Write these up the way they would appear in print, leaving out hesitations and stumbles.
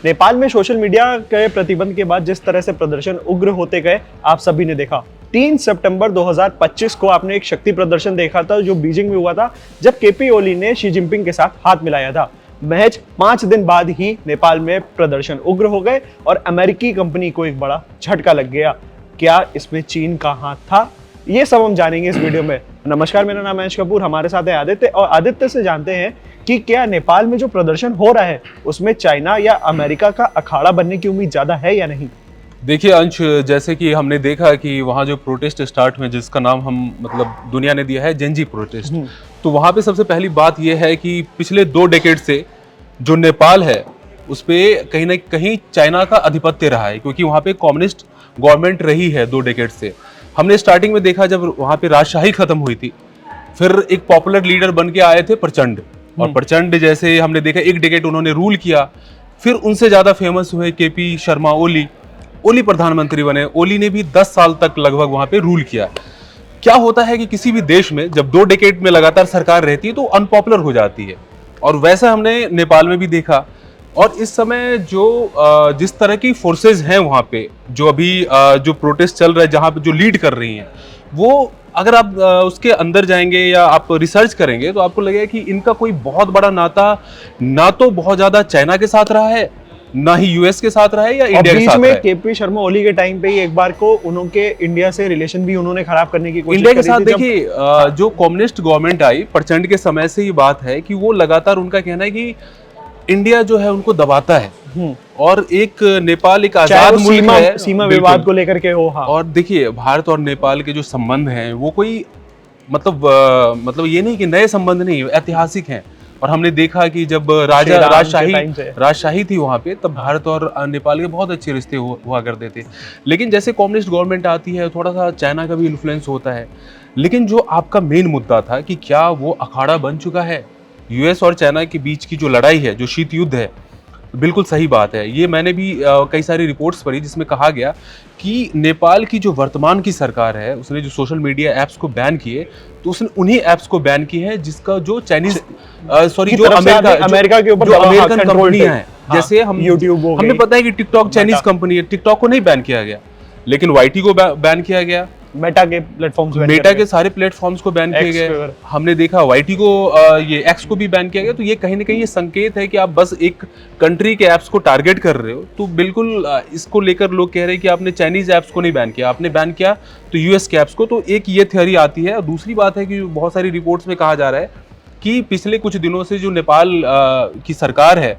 नेपाल में social media के प्रतिबंध के बाद जिस तरह से प्रदर्शन उग्र होते गए, आप सभी ने देखा। 3 सितंबर 2025 को आपने एक शक्ति प्रदर्शन देखा था जो बीजिंग में हुआ था, जब केपी ओली ने शी जिनपिंग के साथ हाथ मिलाया था। महज 5 दिन बाद ही नेपाल में प्रदर्शन उग्र हो गए और अमेरिकी कंपनी को एक बड़ा झटका लग गया। क्या इसमें चीन का हाथ था? ये सब हम जानेंगे इस वीडियो में। नमस्कार, मेरा नाम महेश कपूर, हमारे साथ है आदित्य, और आदित्य से जानते हैं कि क्या नेपाल में जो प्रदर्शन हो रहा है उसमें चाइना या अमेरिका का अखाड़ा बनने की उम्मीद ज्यादा है या नहीं? देखिए अंश, जैसे कि हमने देखा कि वहाँ जो प्रोटेस्ट स्टार्ट हुए, जिसका नाम हम दुनिया ने दिया है जेनजी प्रोटेस्ट, तो वहाँ पे सबसे पहली बात यह है कि पिछले 2 डेकेड से जो नेपाल है उस पर कहीं ना कहीं चाइना का आधिपत्य रहा है, क्योंकि वहाँ पे कम्युनिस्ट गवर्नमेंट रही है 2 डेकेड से। हमने स्टार्टिंग में देखा जब वहाँ पे राजशाही खत्म हुई थी, फिर एक पॉपुलर लीडर बन के आए थे प्रचंड, और प्रचंड जैसे हमने देखा 1 डेकेड उन्होंने रूल किया। फिर उनसे ज्यादा फेमस हुए केपी शर्मा ओली प्रधानमंत्री बने। ओली ने भी 10 साल तक लगभग वहां पे रूल किया। क्या होता है कि किसी भी देश में जब 2 डेकेड में लगातार सरकार रहती है तो अनपॉपुलर हो जाती है, और वैसा हमने नेपाल में भी देखा। और इस समय जो जिस तरह की फोर्सेज हैं वहां पे, जो अभी जो प्रोटेस्ट चल रहा है, जहां पे जो लीड कर रही हैं, वो अगर आप उसके अंदर जाएंगे या आप रिसर्च करेंगे तो आपको लगेगा कि इनका कोई बहुत बड़ा नाता ना तो बहुत ज्यादा चाइना के साथ रहा है, ना ही यूएस के साथ रहा है या इंडिया के साथ रहा है। केपी शर्मा ओली के टाइम पे ही एक बार को उनके इंडिया से रिलेशन भी उन्होंने खराब करने की कोशिश इंडिया के साथ। देखिए जो कम्युनिस्ट गवर्नमेंट आई प्रचंड के समय से, ये बात है कि वो लगातार, उनका कहना है कि इंडिया जो है उनको दबाता है, और एक नेपाल एक आजाद मुल्क है, सीमा विवाद को लेकर के हो। हाँ। और देखिए भारत और नेपाल के जो संबंध हैं वो कोई मतलब ये नहीं कि नए संबंध नहीं, ऐतिहासिक हैं। और हमने देखा कि जब राजशाही थी वहाँ पे, तब भारत और नेपाल के बहुत अच्छे रिश्ते हुआ करते थे। लेकिन जैसे कम्युनिस्ट गवर्नमेंट आती है, थोड़ा सा चाइना का भी इन्फ्लुएंस होता है। लेकिन जो आपका मेन मुद्दा था कि क्या वो अखाड़ा बन चुका है यूएस और चाइना के बीच की जो लड़ाई है, जो शीत युद्ध है, बिल्कुल सही बात है। ये मैंने भी कई सारी रिपोर्ट्स पढ़ी जिसमें कहा गया कि नेपाल की जो वर्तमान की सरकार है, उसने जो सोशल मीडिया ऐप्स को बैन किए, तो उसने उन्हीं ऐप्स को बैन किए हैं जिसका जो चाइनीज जो अमेरिका के ऊपर जो अमेरिकन कंपनियां हैं, जैसे हम यूट्यूब, हमें पता है कि टिकटॉक चाइनीज कंपनी है, टिकटॉक को नहीं बैन किया गया, लेकिन वाईटी को बैन किया गया। मेटा के सारे प्लेटफॉर्म्स को बैन किए गए। हमने देखा वाईटी को, ये एक्स को भी बैन किया गया। तो ये कहीं ना कहीं ये संकेत है कि आप बस एक कंट्री के ऐप्स को टारगेट कर रहे हो। तो बिल्कुल इसको लेकर लोग कह रहे हैं कि आपने चाइनीज ऐप्स को नहीं बैन किया, आपने बैन किया तो यूएस के ऐप्स को। तो एक ये थ्योरी आती है। और दूसरी बात है कि बहुत सारी रिपोर्ट्स में कहा जा रहा है कि पिछले कुछ दिनों से जो नेपाल की सरकार है,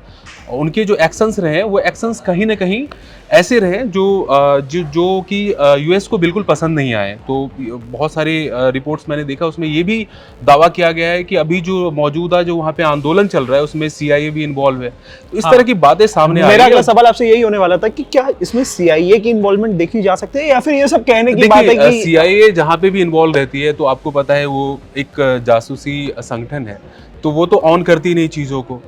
उनके जो एक्शंस रहे, वो एक्शंस कहीं ना कहीं ऐसे रहे जो कि यूएस को बिल्कुल पसंद नहीं आए। तो बहुत सारे रिपोर्ट्स मैंने देखा, उसमें ये भी दावा किया गया है कि अभी जो मौजूदा जो वहाँ पे आंदोलन चल रहा है उसमें सीआईए भी इन्वॉल्व है। तो इस तरह की बातें सामने आ रही है। मेरा अगला सवाल आपसे यही होने वाला था कि क्या इसमें सीआईए की इन्वॉल्वमेंट देखी जा सकती है, या फिर ये सब कहने की बात है कि सीआईए जहाँ पे भी इन्वॉल्व रहती है, तो आपको पता है वो एक जासूसी संगठन है, तो वो तो ऑन करती नहीं चीज़ों को।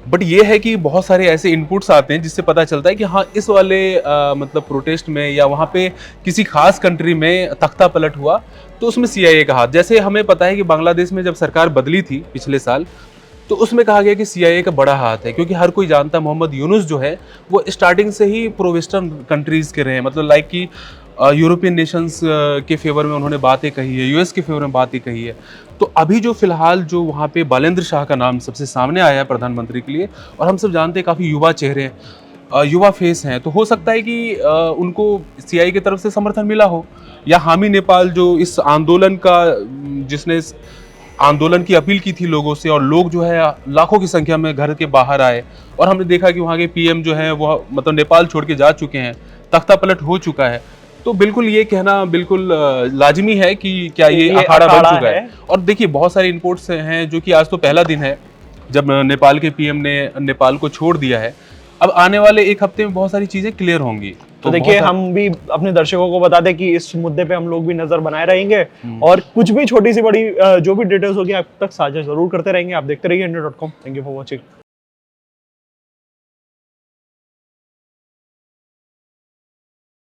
बट ये है कि बहुत सारे ऐसे इनपुट्स आते हैं जिससे पता चलता है कि हाँ, इस वाले प्रोटेस्ट में या वहाँ पे किसी खास कंट्री में तख्ता पलट हुआ तो उसमें सीआईए का हाथ। जैसे हमें पता है कि बांग्लादेश में जब सरकार बदली थी पिछले साल, तो उसमें कहा गया कि सीआईए का बड़ा हाथ है, क्योंकि हर कोई जानता है मोहम्मद यूनुस जो है वो स्टार्टिंग से ही प्रो वेस्टर्न कंट्रीज के रहे हैं, लाइक कि यूरोपियन नेशंस के फेवर में उन्होंने बातें कही है, यूएस के फेवर में बातें कही है। तो अभी जो फिलहाल जो वहाँ पे बालेंद्र शाह का नाम सबसे सामने आया है प्रधानमंत्री के लिए, और हम सब जानते हैं काफ़ी युवा चेहरे हैं, युवा फेस हैं, तो हो सकता है कि उनको सीआईए की तरफ से समर्थन मिला हो, या हामी नेपाल जो इस आंदोलन का, जिसने आंदोलन की अपील की थी लोगों से, और लोग जो है लाखों की संख्या में घर के बाहर आए, और हमने देखा कि वहाँ के पीएम जो है वो नेपाल छोड़ के जा चुके हैं, तख्ता पलट हो चुका है। तो बिल्कुल ये कहना बिल्कुल लाजमी है कि क्या ये अखाड़ा बन चुका है। और देखिए बहुत सारे इनपुट्स हैं, जो कि आज तो पहला दिन है जब नेपाल के पीएम ने नेपाल को छोड़ दिया है। अब आने वाले 1 हफ्ते में बहुत सारी चीजें क्लियर होंगी। तो देखिए, हम भी अपने दर्शकों को बता दें कि इस मुद्दे पे हम लोग भी नजर बनाए रहेंगे, और कुछ भी छोटी सी बड़ी जो भी डिटेल्स होगी आप तक साझा जरूर करते रहेंगे। आप देखते रहिए India.com। Thank you for watching.